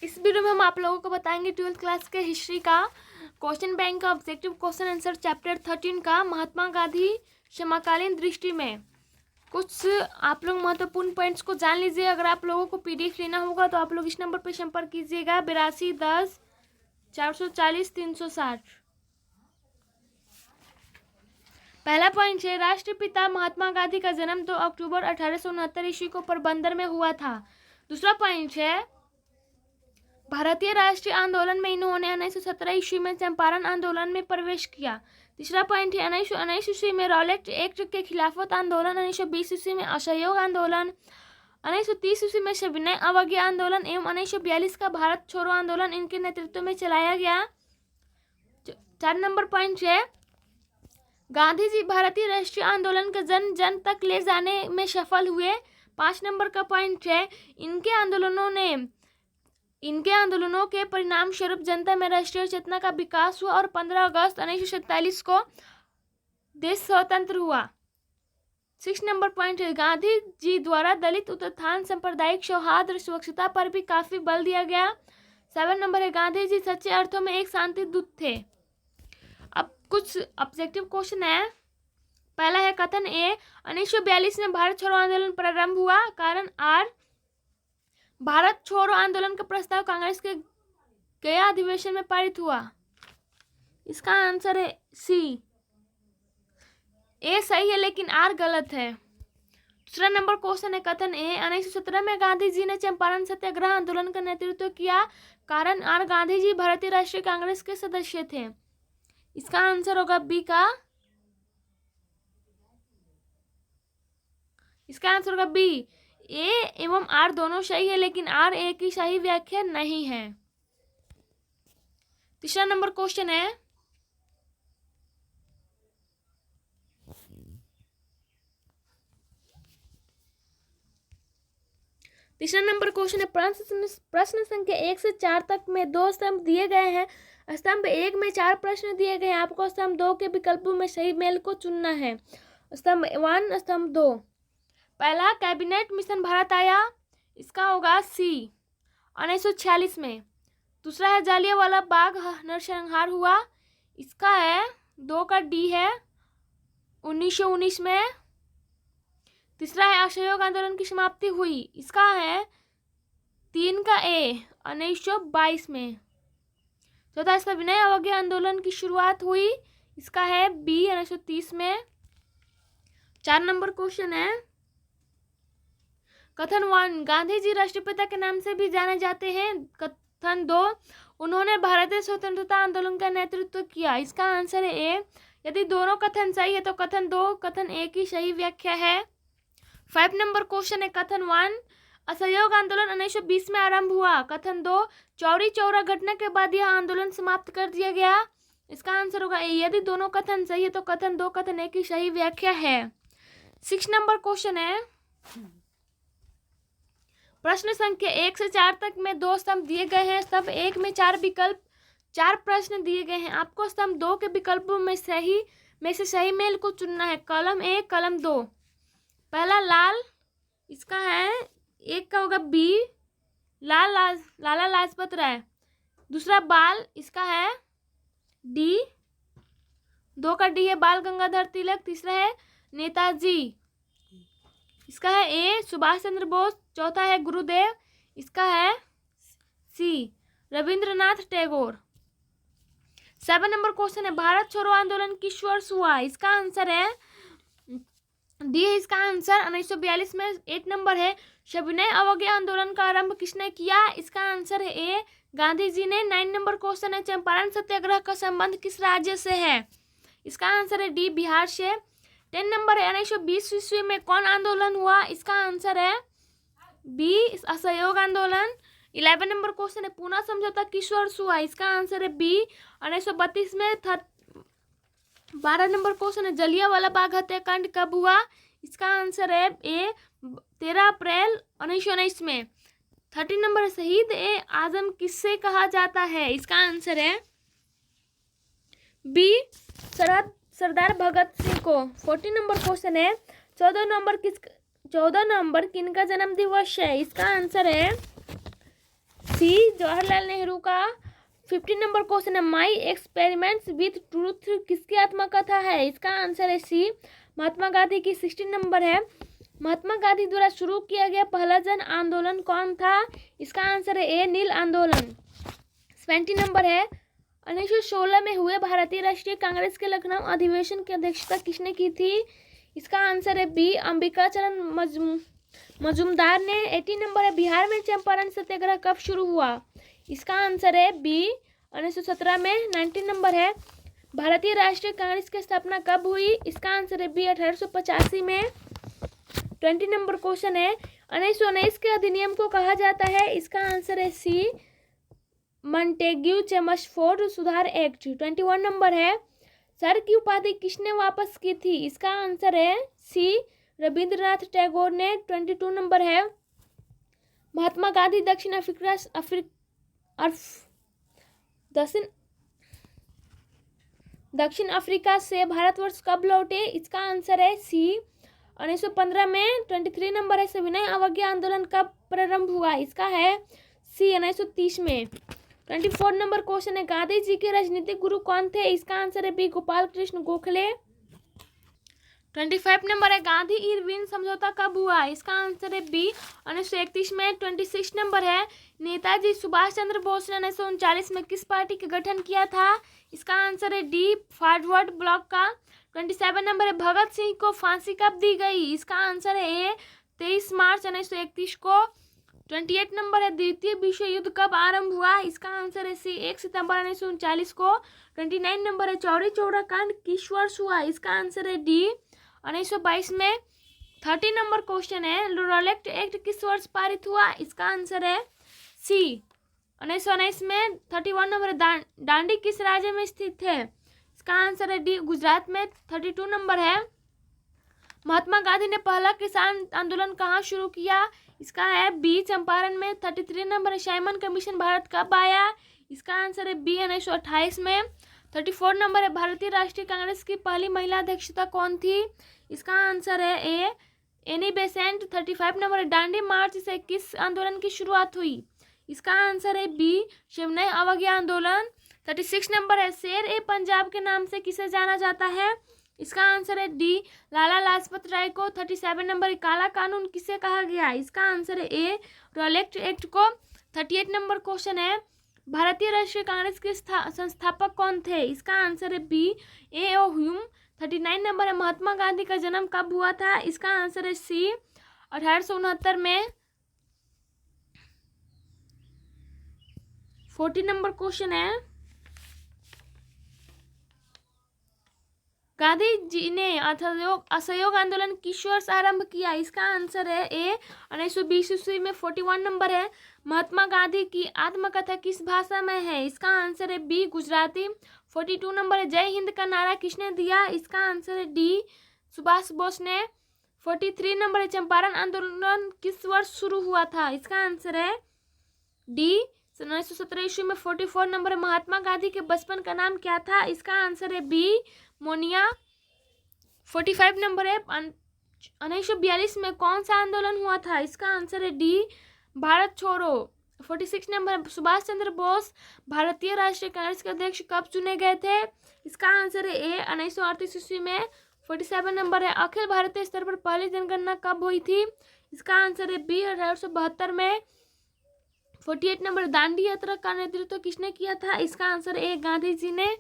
इस वीडियो में हम आप लोगों को बताएंगे 12th क्लास के हिस्ट्री का क्वेश्चन बैंक का ऑब्जेक्टिव क्वेश्चन आंसर चैप्टर 13 का महात्मा गांधी समकालीन दृष्टि में कुछ आप लोग महत्वपूर्ण पॉइंट्स को जान लीजिए। अगर आप लोगों को पीडीएफ लेना होगा तो आप लोग इस नंबर पर संपर्क कीजिएगा 8210 440 360। पहला पॉइंट है, राष्ट्रपिता महात्मा गांधी का जन्म 2 अक्टूबर 1869 ईस्वी को पोरबंदर में हुआ था। दूसरा पॉइंट है, भारतीय राष्ट्रीय आंदोलन में इन्होंने 1917 ईस्वी में चंपारण आंदोलन में प्रवेश किया। तीसरा पॉइंट है, 1919 ईस्वी में रॉलेट एक्ट के खिलाफत आंदोलन, 1920 ईस्वी में असहयोग आंदोलन, 1930 ईस्वी में सविनय अवज्ञा आंदोलन एवं 1942 का भारत छोड़ो आंदोलन इनके नेतृत्व में चलाया गया। 4 नंबर पॉइंट है, गांधी जी भारतीय राष्ट्रीय आंदोलन के जन जन तक ले जाने में सफल हुए। 5 नंबर का पॉइंट है, इनके आंदोलनों के परिणाम स्वरूप जनता में राष्ट्रीय चेतना का विकास हुआ और 15 अगस्त 1947 को देश स्वतंत्र हुआ। 6 नंबर पॉइंट है, गांधी जी द्वारा दलित उत्थान, सांप्रदायिक सौहार्द और स्वच्छता पर भी काफी बल दिया गया। 7 नंबर है, गांधी जी सच्चे अर्थों में एक शांति दूत थे। अब कुछ ऑब्जेक्टिव क्वेश्चन है। पहला है, कथन ए, 1942 में भारत छोड़ो आंदोलन प्रारंभ हुआ। कारण आर, भारत छोड़ो आंदोलन का प्रस्ताव कांग्रेस के गया अधिवेशन में पारित हुआ। इसका आंसर है सी। ए सही है लेकिन आर गलत है। दूसरा नंबर क्वेश्चन है, कथन ए, 1917 में गांधी जी ने चंपारण सत्याग्रह आंदोलन का नेतृत्व किया। कारण आर, गांधी जी भारतीय राष्ट्रीय कांग्रेस के सदस्य थे। इसका आंसर होगा बी का। इसका आंसर होगा बी। ए एवं आर दोनों सही है लेकिन आर ए की सही व्याख्या नहीं है। तीसरा नंबर क्वेश्चन है, प्रश्न संख्या 1 से 4 तक में 2 स्तंभ दिए गए हैं। स्तंभ 1 में 4 प्रश्न दिए गए हैं। आपको स्तंभ 2 के विकल्पों में सही मेल को चुनना है। स्तंभ 1, स्तंभ 2। पहला, कैबिनेट मिशन भारत आया। इसका होगा सी, 1946 में। दूसरा है, जालियांवाला बाग नरसंहार हुआ। इसका है 2 का डी है, 1919 में। तीसरा है, असहयोग आंदोलन की समाप्ति हुई। इसका है 3 का ए, 1922 में। चौथा, सविनय अवज्ञा आंदोलन की शुरुआत हुई। इसका है बी, 1930 में। 4 नंबर क्वेश्चन है, कथन 1, गांधी जी राष्ट्रपिता के नाम से भी जाने जाते हैं। कथन 2, उन्होंने भारतीय स्वतंत्रता आंदोलन का नेतृत्व किया। इसका आंसर है ए। यदि दोनों कथन सही है तो कथन 2 कथन ए की सही व्याख्या है। 5 नंबर क्वेश्चन है, कथन 1, असहयोग आंदोलन 1920 में आरंभ हुआ। कथन 2, चौरी चौरा घटना के बाद यह आंदोलन समाप्त कर दिया गया। इसका आंसर होगा ए। यदि दोनों कथन सही है तो कथन 2 कथन ए की सही व्याख्या है। 6 नंबर क्वेश्चन है, प्रश्न संख्या 1 से 4 तक में 2 स्तंभ दिए गए हैं। स्तंभ 1 में 4 विकल्प, 4 प्रश्न दिए गए हैं। आपको स्तंभ 2 के विकल्पों में से सही मेल को चुनना है। Column 1, column 2। पहला, लाल। इसका है 1 का होगा बी, लाला लाजपत राय। दूसरा, बाल। इसका है डी, 2 का डी है, बाल गंगाधर तिलक। तीसरा है नेताजी। इसका है ए, सुभाष चंद्र बोस। चौथा है गुरुदेव। इसका है सी, रविंद्रनाथ टैगोर। 7 नंबर क्वेश्चन है, भारत छोड़ो आंदोलन किस वर्ष हुआ। इसका आंसर है डी है। इसका आंसर 1942 में। 8 नंबर है, सविनय अवज्ञा आंदोलन का आरंभ किसने किया। इसका आंसर है ए, गांधी जी ने। 9 नंबर क्वेश्चन है, चंपारण सत्याग्रह का संबंध किस राज्य से है। इसका आंसर है डी, बिहार से। 10 नंबर है, 1920 ईस्वी में कौन आंदोलन हुआ। इसका आंसर है बी, असहयोग आंदोलन। 11 नंबर क्वेश्चन है, पूना समझौता किस वर्ष हुआ। इसका आंसर है बी, 1932 में। 12 नंबर क्वेश्चन है, जलियांवाला बाग हत्याकांड कब हुआ। इसका आंसर है ए, 13 अप्रैल 1919 में। 13 नंबर है, शहीद ए आजम किससे कहा जाता है। इसका आंसर है बी, सरदार भगत सिंह को। 14 नंबर क्वेश्चन है, 14 नंबर किनका जन्म दिवस है। इसका आंसर है सी जवाहरलाल नेहरू का 15 नंबर क्वेश्चन है, माई एक्सपेरिमेंट्स विथ ट्रूथ किसकी आत्मकथा है? इसका आंसर है सी महात्मा गांधी की। 16 नंबर है, महात्मा गांधी द्वारा शुरू किया गया पहला जन आंदोलन कौन था? इसका आंसर है ए नील आंदोलन। 20 नंबर है, 1916 में हुए भारतीय राष्ट्रीय कांग्रेस के लखनऊ अधिवेशन की अध्यक्षता किसने की थी? इसका आंसर है बी अंबिकाचरण मजूमदार ने। 18 नंबर है, बिहार में चंपारण सत्याग्रह कब शुरू हुआ? इसका आंसर है बी 1917 में। 19 नंबर है, भारतीय राष्ट्रीय कांग्रेस की स्थापना कब हुई? इसका आंसर है बी 1885 में। 20 नंबर क्वेश्चन है, 1919 के अधिनियम को कहा जाता है? इसका आंसर है सी मॉन्टेग्यू चेम्सफोर्ड सुधार एक्ट। 21 नंबर है, सर की उपाधि किसने वापस की थी? इसका आंसर है सी रविंद्रनाथ टैगोर ने। 22 नंबर है, महात्मा गांधी दक्षिण अफ्रीका से भारतवर्ष कब लौटे? इसका आंसर है सी 1915 में। 23 नंबर है, सविनय अवज्ञा आंदोलन कब प्रारंभ हुआ? इसका है सी 1930 में। 24 नंबर क्वेश्चन है, गांधी जी के राजनीतिक गुरु कौन थे? इसका आंसर है बी गोपाल कृष्ण गोखले। 25 नंबर है, गांधी इरविन समझौता कब हुआ? इसका आंसर है बी 1931 में। 26 नंबर है, नेताजी सुभाष चंद्र बोस ने 1939 में किस पार्टी का गठन किया था? इसका आंसर है डी फॉरवर्ड ब्लॉक का। 27 नंबर है, भगत सिंह को फांसी कब दी गई? इसका आंसर है ए 23 मार्च 1931 को। 28 नंबर है, द्वितीय विश्व युद्ध कब आरंभ हुआ? इसका आंसर है सी 1 सितंबर 1939 को। 29 नंबर है, चौरी चौरा कांड किस वर्ष हुआ? इसका आंसर है डी 1922 में। 30 नंबर क्वेश्चन है, रॉलेट एक्ट किस वर्ष पारित हुआ? इसका आंसर है सी 1919 में। 31 नंबर है, दांडी किस राज्य में स्थित है? इसका आंसर है डी गुजरात में। 32 नंबर है, महात्मा गांधी ने पहला किसान आंदोलन कहाँ शुरू किया? इसका है बी चंपारण में। 33 नंबर है, साइमन कमीशन भारत कब आया? इसका आंसर है बी 1928 में। 34 नंबर है, भारतीय राष्ट्रीय कांग्रेस की पहली महिला अध्यक्षता कौन थी? इसका आंसर है ए एनी बेसेंट। 35 नंबर है, दांडी मार्च से किस आंदोलन की शुरुआत हुई? इसका आंसर है बी सविनय अवज्ञा आंदोलन। 36 नंबर है, शेर ए पंजाब के नाम से किसे जाना जाता है? इसका आंसर है डी लाला लाजपत राय को। 37 नंबर, काला कानून किसे कहा गया? इसका आंसर है ए रॉलेट एक्ट को। 38 नंबर क्वेश्चन है, भारतीय राष्ट्रीय कांग्रेस के संस्थापक कौन थे? इसका आंसर है बी ए ओ ह्यूम। 39 नंबर है, महात्मा गांधी का जन्म कब हुआ था? इसका आंसर है सी 1869 में। 40 नंबर क्वेश्चन है, गांधी जी ने असहयोग आंदोलन किस वर्ष आरंभ किया? इसका आंसर है ए 1920 ईस्वी में। 41 नंबर है, महात्मा गांधी की आत्मकथा किस भाषा में है? इसका आंसर है बी गुजराती। 42 नंबर है, जय हिंद का नारा किसने दिया? इसका आंसर है डी सुभाष बोस ने। 43 नंबर है, चंपारण आंदोलन किस वर्ष शुरू हुआ था? इसका आंसर है डी 1917 ईस्वी में। 44 नंबर है, महात्मा गांधी के बचपन का नाम क्या था? इसका आंसर है बी मोनिया। 45 नंबर है, 1942 में कौन सा आंदोलन हुआ था? इसका आंसर है डी भारत छोड़ो। 46 नंबर है, सुभाष चंद्र बोस भारतीय राष्ट्रीय कांग्रेस के अध्यक्ष कब चुने गए थे? इसका आंसर है ए 1938 ईस्वी में। 47 नंबर है, अखिल भारतीय स्तर पर पहली जनगणना कब हुई थी? इसका आंसर है बी 1872 में। 48 नंबर, दांडी यात्रा का नेतृत्व किसने किया था? इसका आंसर ए गांधी जी ने।